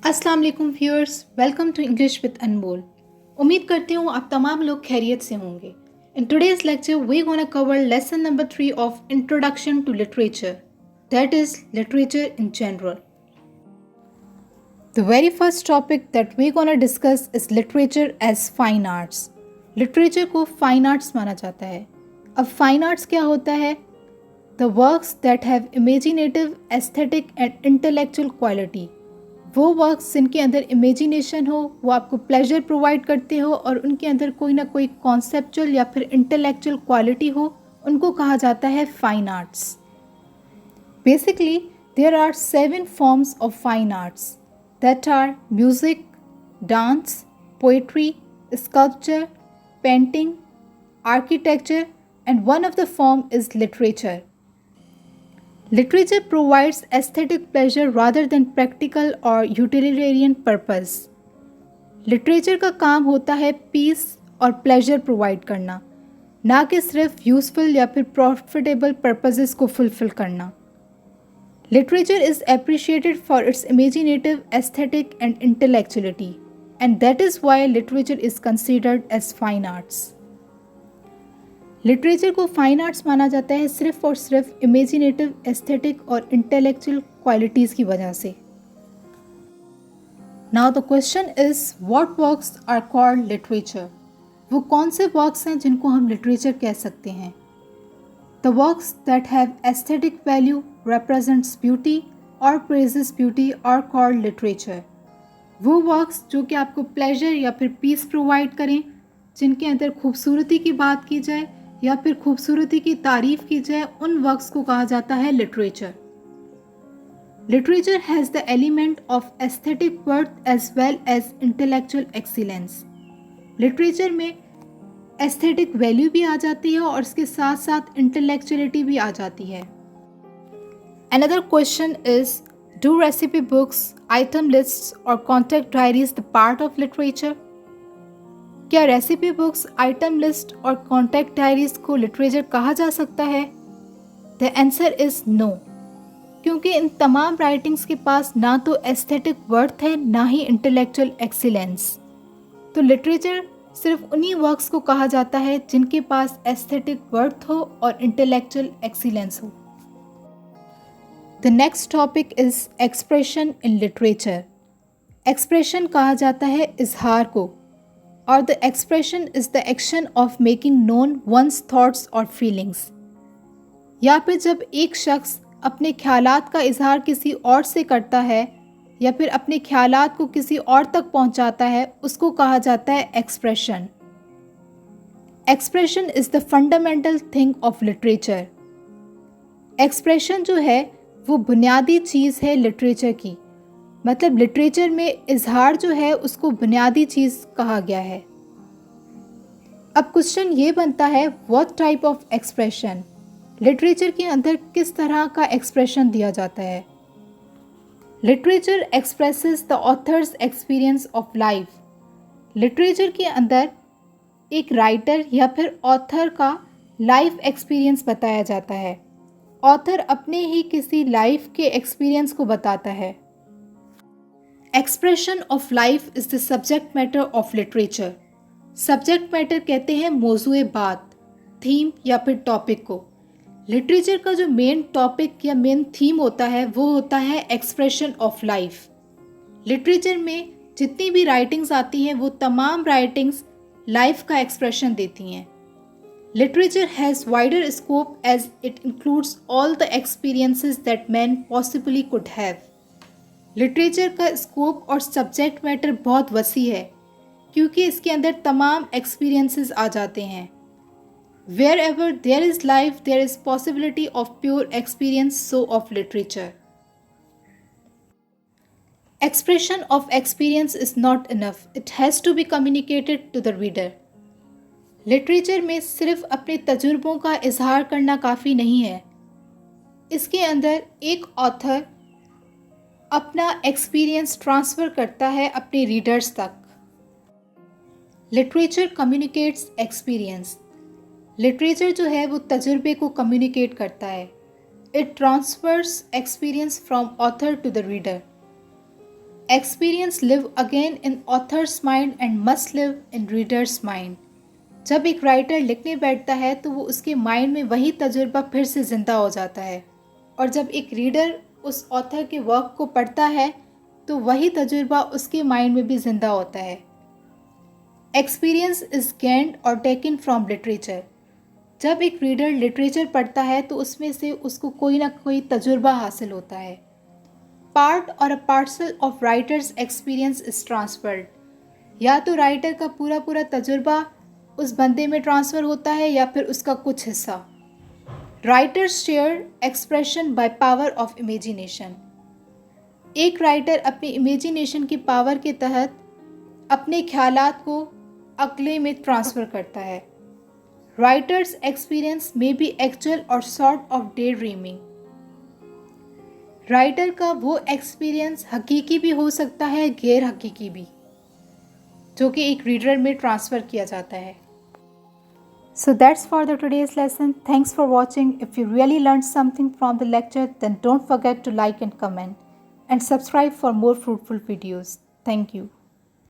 अस्सलाम वालेकुम viewers, welcome to English with Anmol. उम्मीद करती हूँ आप तमाम लोग खैरियत से होंगे। In today's lecture we gonna cover lesson number 3 of introduction to literature, that is literature in general. The very first topic that we gonna discuss is literature as fine arts. Literature को fine arts माना जाता है। अब fine arts क्या होता है? The works that have imaginative, aesthetic and intellectual quality. वो works जिनके अंदर इमेजिनेशन हो, वो आपको प्लेजर प्रोवाइड करते हो और उनके अंदर कोई ना कोई कॉन्सेप्चुअल या फिर इंटेलेक्चुअल क्वालिटी हो, उनको कहा जाता है fine arts. Basically there are 7 forms of fine arts that are music, dance, poetry, sculpture, painting, architecture and one of the form is literature. Literature provides aesthetic pleasure rather than practical or utilitarian purpose. Literature का काम होता है piece और pleasure provide करना, ना कि सिर्फ useful या फिर प्रॉफिटेबल पर्पसेस को फुलफिल करना. Literature is appreciated for its imaginative, aesthetic and intellectuality, and that is why literature is considered as fine arts. Literature को फाइन आर्ट्स माना जाता है सिर्फ और सिर्फ इमेजिनेटिव, एस्थेटिक और इंटेलेक्चुअल क्वालिटीज़ की वजह से. Now the question is what works are called literature. वो कौन से वर्क्स हैं जिनको हम लिटरेचर कह सकते हैं? The works that have aesthetic value, represents beauty और praises beauty are called literature. वो वर्क्स जो कि आपको प्लेजर या फिर पीस प्रोवाइड करें, जिनके अंदर खूबसूरती की बात की जाए या फिर खूबसूरती की तारीफ की जाए, उन वर्क्स को कहा जाता है literature. Literature has the element of aesthetic worth as well as intellectual excellence. Literature में एस्थेटिक वैल्यू भी आ जाती है और इसके साथ साथ इंटेलेक्चुअलिटी भी आ जाती है. Another question is, do recipe books, item lists और contact diaries the part of literature? क्या रेसिपी बुक्स, आइटम लिस्ट और कॉन्टैक्ट डायरीज को लिटरेचर कहा जा सकता है? द आंसर इज नो, क्योंकि इन तमाम राइटिंग्स के पास ना तो एस्थेटिक वर्थ है ना ही इंटेलेक्चुअल एक्सीलेंस. तो लिटरेचर सिर्फ उन्हीं वर्क्स को कहा जाता है जिनके पास एस्थेटिक वर्थ हो और इंटेलेक्चुअल एक्सीलेंस हो. The next topic is expression in literature. Expression कहा जाता है इजहार को, और the expression is the action of making known once thoughts और फीलिंग्स. या फिर जब एक शख्स अपने ख्यालात का इजहार किसी और से करता है या फिर अपने ख्यालात को किसी और तक पहुंचाता है, उसको कहा जाता है expression. Expression is the fundamental thing of literature. Expression जो है वो बुनियादी चीज़ है लिटरेचर की. मतलब लिटरेचर में इजहार जो है उसको बुनियादी चीज़ कहा गया है. अब क्वेश्चन ये बनता है, what type of expression. Literature के अंदर किस तरह का एक्सप्रेशन दिया जाता है? Literature expresses the author's experience of life. Literature के अंदर एक राइटर या फिर ऑथर का लाइफ एक्सपीरियंस बताया जाता है. ऑथर अपने ही किसी लाइफ के एक्सपीरियंस को बताता है. Expression of life is the subject matter of literature. Subject matter कहते हैं मौजूए बात, थीम या फिर टॉपिक को. लिटरेचर का जो मेन टॉपिक या मेन थीम होता है वो होता है एक्सप्रेशन ऑफ लाइफ. लिटरेचर में जितनी भी राइटिंग्स आती हैं वो तमाम राइटिंग्स लाइफ का एक्सप्रेशन देती हैं. Literature has wider scope as it includes all the experiences that man possibly could have. Literature का स्कोप और सब्जेक्ट मैटर बहुत वसी है क्योंकि इसके अंदर तमाम एक्सपीरियंसेस आ जाते हैं. Wherever there is life there is possibility of pure experience, so of literature. Expression of experience is not enough, it has to be communicated to the reader. Literature में सिर्फ अपने तजुर्बों का इजहार करना काफ़ी नहीं है. इसके अंदर एक ऑथर अपना एक्सपीरियंस ट्रांसफ़र करता है अपने रीडर्स तक. Literature communicates experience. लिटरेचर जो है वो तजुर्बे को कम्युनिकेट करता है. It transfers experience from author to the reader. Experience live again in author's mind and must live in reader's mind. जब एक राइटर लिखने बैठता है तो वो उसके माइंड में वही तजुर्बा फिर से ज़िंदा हो जाता है, और जब एक रीडर उस ऑथर के वर्क को पढ़ता है तो वही तजुर्बा उसके माइंड में भी ज़िंदा होता है। एक्सपीरियंस इज़ गेन्ड और टेकन फ्रॉम लिटरेचर। जब एक रीडर लिटरेचर पढ़ता है तो उसमें से उसको कोई ना कोई तजुर्बा हासिल होता है। पार्ट और अ parcel of writers experience is transferred. या तो राइटर का पूरा पूरा तजुर्बा उस बंदे में ट्रांसफ़र होता है या फिर उसका कुछ हिस्सा। Writers share expression by power of imagination. एक राइटर अपनी इमेजिनेशन की पावर के तहत अपने ख्यालात को अगले में ट्रांसफ़र करता है। राइटर्स एक्सपीरियंस में बी एक्चुअल और sort of day dreaming. Writer का वो एक्सपीरियंस हकीकी भी हो सकता है, गैर हकीकी भी, जो कि एक रीडर में ट्रांसफ़र किया जाता है। So that's for the today's lesson. Thanks for watching. If you really learned something from the lecture, then don't forget to like and comment and subscribe for more fruitful videos. Thank you.